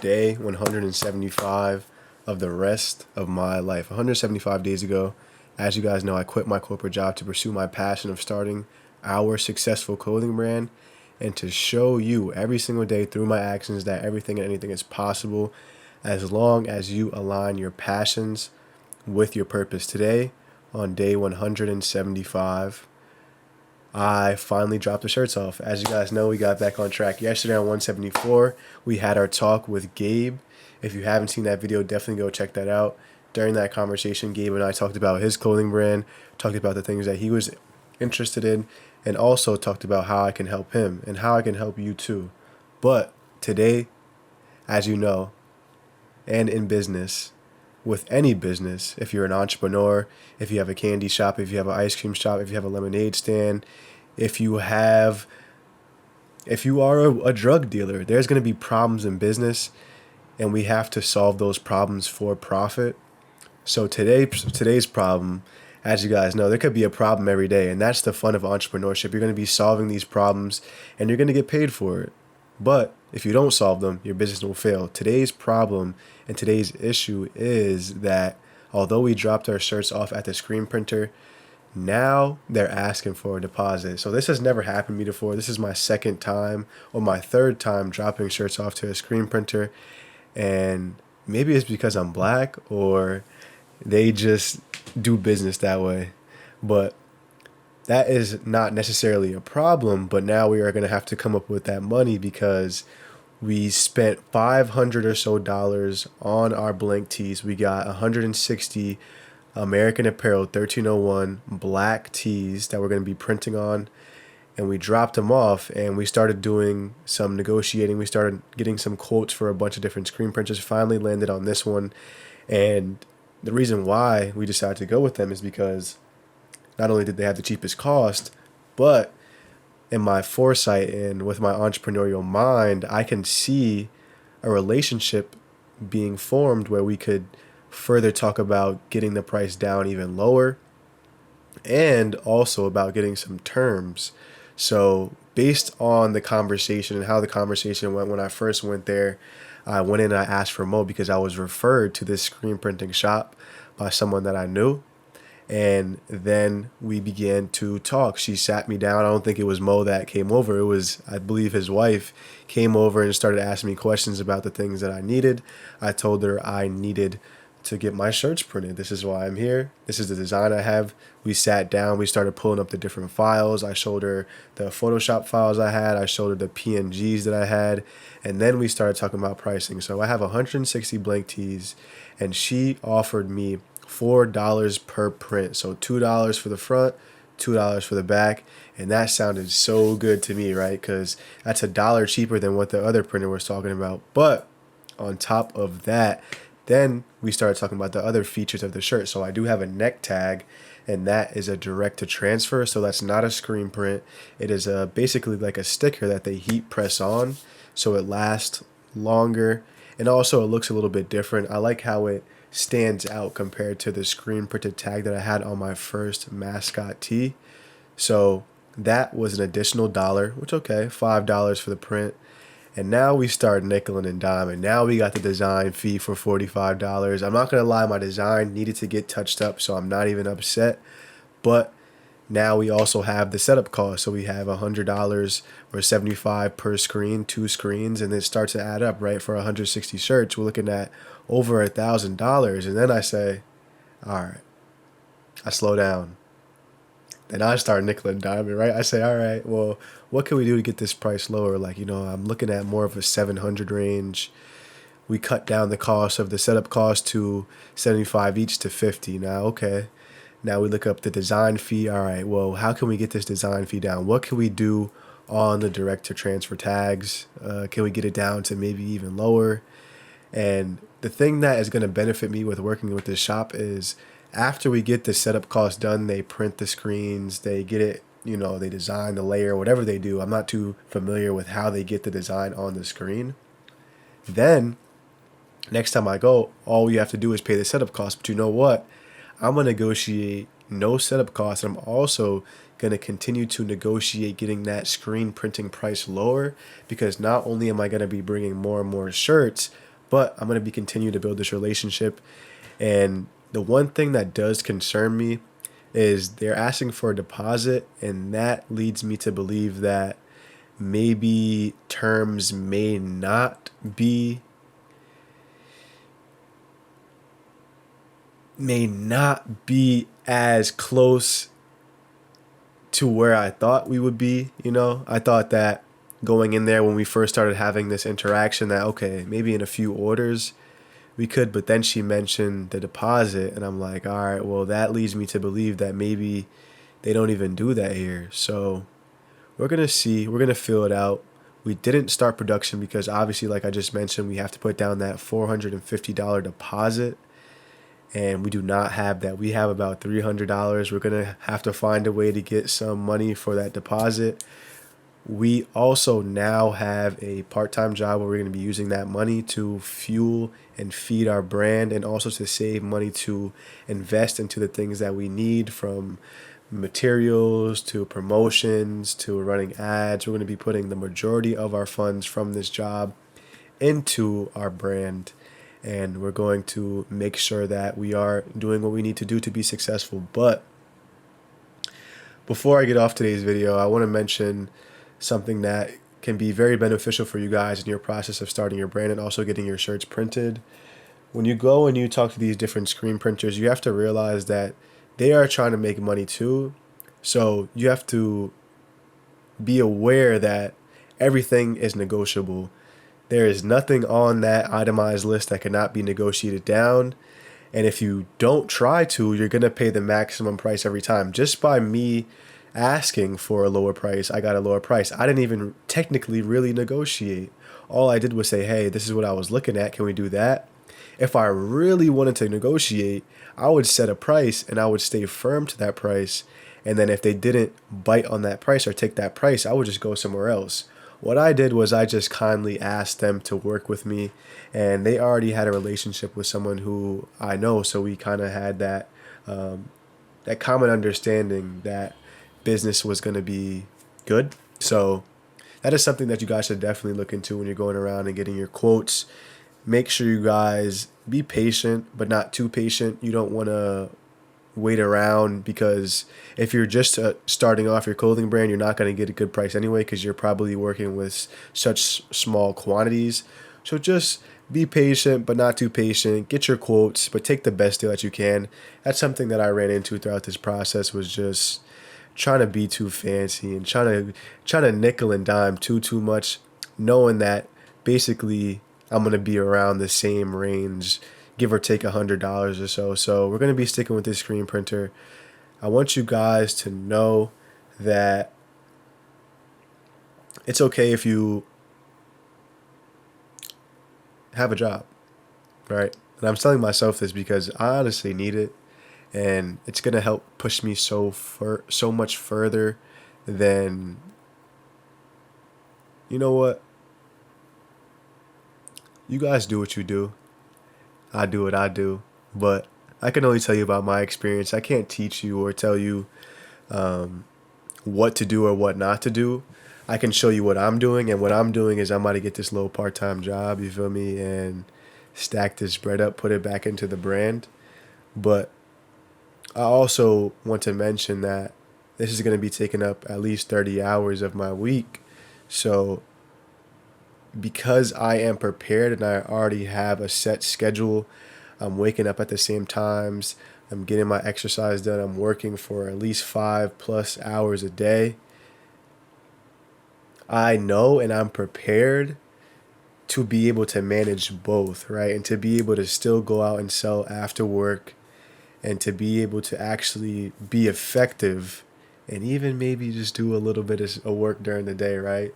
day 175 of the rest of my life. 175 days ago, as you guys know, I quit my corporate job to pursue my passion of starting our successful clothing brand and to show you every single day through my actions that everything and anything is possible as long as you align your passions with your purpose. Today, on day 175, I finally dropped the shirts off. As you guys know, we got back on track yesterday on 174. We had our talk with Gabe. If you haven't seen that video, definitely go check that out. During that conversation, Gabe and I talked about his clothing brand, talked about the things that he was interested in, and also talked about how I can help him and how I can help you too. But today, as you know, and in business, with any business, if you're an entrepreneur, if you have a candy shop, if you have an ice cream shop, if you have a lemonade stand, if you are a drug dealer, there's going to be problems in business, and we have to solve those problems for profit. So today's problem, as you guys know, there could be a problem every day, and that's the fun of entrepreneurship. You're going to be solving these problems, and you're going to get paid for it. But if you don't solve them, your business will fail. Today's problem and today's issue is that although we dropped our shirts off at the screen printer, now they're asking for a deposit. So this has never happened to me before. This is my second time or my third time dropping shirts off to a screen printer. And maybe it's because I'm black or they just do business that way. But that is not necessarily a problem, but now we are going to have to come up with that money because we spent $500 or so on our blank tees. We got 160 American Apparel 1301 black tees that we're going to be printing on, and we dropped them off and we started doing some negotiating. We started getting some quotes for a bunch of different screen printers, finally landed on this one. And the reason why we decided to go with them is because not only did they have the cheapest cost, but in my foresight and with my entrepreneurial mind, I can see a relationship being formed where we could further talk about getting the price down even lower and also about getting some terms. So based on the conversation and how the conversation went when I first went there, I went in and I asked for Mo because I was referred to this screen printing shop by someone that I knew. And then we began to talk. She sat me down. I don't think it was Mo that came over. It was, I believe, his wife came over and started asking me questions about the things that I needed. I told her I needed to get my shirts printed. This is why I'm here. This is the design I have. We sat down. We started pulling up the different files. I showed her the Photoshop files I had. I showed her the PNGs that I had. And then we started talking about pricing. So I have 160 blank tees, and she offered me $4 per print. So $2 for the front, $2 for the back. And that sounded so good to me, right? Because that's $1 cheaper than what the other printer was talking about. But on top of that, then we started talking about the other features of the shirt. So I do have a neck tag, and that is a direct to transfer. So that's not a screen print. It is basically like a sticker that they heat press on, so it lasts longer. And also it looks a little bit different. I like how it stands out compared to the screen printed tag that I had on my first mascot tee. So that was an additional dollar, which okay, $5 for the print. And now we start nickel and diming. Now we got the design fee for $45. I'm not going to lie, my design needed to get touched up, so I'm not even upset. But now we also have the setup cost. So we have $100 or $75 per screen, 2 screens, and it starts to add up, right? For 160 shirts, we're looking at over $1,000. And then I say, all right, I slow down. Then I start nickel and diming, right? I say, all right, well, what can we do to get this price lower? Like, I'm looking at more of a 700 range. We cut down the cost of the setup cost to 75 each to 50. Now, okay. Now we look up the design fee. All right, well, how can we get this design fee down? What can we do on the direct to transfer tags? Can we get it down to maybe even lower? And the thing that is going to benefit me with working with this shop is after we get the setup cost done, they print the screens, they get it, they design the layer, whatever they do. I'm not too familiar with how they get the design on the screen. Then next time I go, all you have to do is pay the setup cost. But you know what? I'm going to negotiate no setup costs. I'm also going to continue to negotiate getting that screen printing price lower, because not only am I going to be bringing more and more shirts, But I'm going to be continue to build this relationship. And the one thing that does concern me is they're asking for a deposit, and that leads me to believe that maybe terms be may not be as close to where I thought we would be. I thought that going in there when we first started having this interaction that, okay, maybe in a few orders we could, but then she mentioned the deposit, and I'm like, all right, well, that leads me to believe that maybe they don't even do that here. So we're going to see. We're going to fill it out. We didn't start production because obviously, like I just mentioned, we have to put down that $450 deposit, and we do not have that. We have about $300. We're going to have to find a way to get some money for that deposit. We also now have a part-time job where we're going to be using that money to fuel and feed our brand, and also to save money to invest into the things that we need, from materials to promotions to running ads. We're going to be putting the majority of our funds from this job into our brand, and we're going to make sure that we are doing what we need to do to be successful. But before I get off today's video, I want to mention something that can be very beneficial for you guys in your process of starting your brand and also getting your shirts printed. When you go and you talk to these different screen printers, you have to realize that they are trying to make money too. So you have to be aware that everything is negotiable. There is nothing on that itemized list that cannot be negotiated down. And if you don't try to, you're going to pay the maximum price every time. Just by me asking for a lower price, I got a lower price. I didn't even technically really negotiate. All I did was say, hey, this is what I was looking at. Can we do that? If I really wanted to negotiate, I would set a price and I would stay firm to that price. And then if they didn't bite on that price or take that price, I would just go somewhere else. What I did was I just kindly asked them to work with me, and they already had a relationship with someone who I know, so we kind of had that common understanding that business was going to be good. So that is something that you guys should definitely look into when you're going around and getting your quotes. Make sure you guys be patient, but not too patient. You don't want to wait around, because if you're just starting off your clothing brand, you're not going to get a good price anyway, because you're probably working with such small quantities. So just be patient, but not too patient. Get your quotes, but take the best deal that you can. That's something that I ran into throughout this process, was just trying to be too fancy and trying to nickel and dime too much, knowing that basically I'm going to be around the same range, give or take $100 or so. So we're going to be sticking with this screen printer. I want you guys to know that it's okay if you have a job, right? And I'm telling myself this because I honestly need it, and it's going to help push me so much further than, you know what? You guys do what you do. I do what I do, but I can only tell you about my experience. I can't teach you or tell you what to do or what not to do. I can show you what I'm doing, and what I'm doing is I'm about to get this little part-time job, you feel me, and stack this bread up, put it back into the brand. But I also want to mention that this is going to be taking up at least 30 hours of my week. So because I am prepared and I already have a set schedule, I'm waking up at the same times, I'm getting my exercise done, I'm working for at least 5+ hours a day. I know and I'm prepared to be able to manage both, right? And to be able to still go out and sell after work, and to be able to actually be effective, and even maybe just do a little bit of work during the day, right?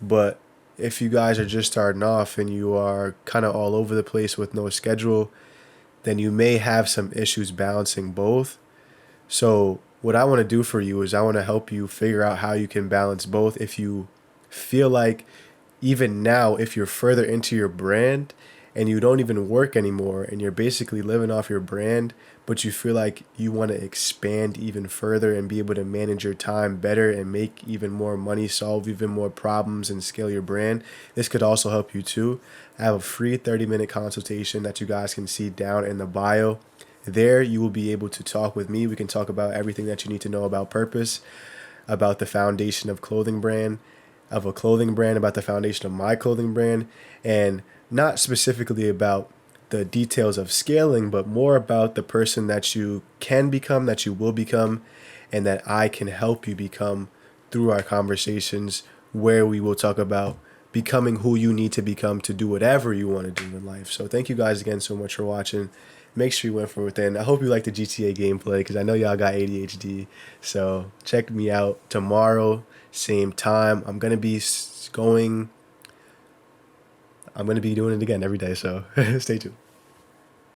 But if you guys are just starting off and you are kind of all over the place with no schedule, then you may have some issues balancing both. So what I want to do for you is I want to help you figure out how you can balance both. If you feel like, even now, if you're further into your brand and you don't even work anymore and you're basically living off your brand, but you feel like you want to expand even further and be able to manage your time better and make even more money, solve even more problems, and scale your brand, this could also help you too. I have a free 30-minute consultation that you guys can see down in the bio. There, you will be able to talk with me. We can talk about everything that you need to know about purpose, about the foundation of a clothing brand, about the foundation of my clothing brand, and not specifically about the details of scaling, but more about the person that you can become, that you will become, and that I can help you become through our conversations, where we will talk about becoming who you need to become to do whatever you want to do in life. So thank you guys again so much for watching. Make sure you went from within. I hope you like the GTA gameplay because I know y'all got ADHD. So check me out tomorrow, same time. I'm gonna be doing it again every day. So stay tuned.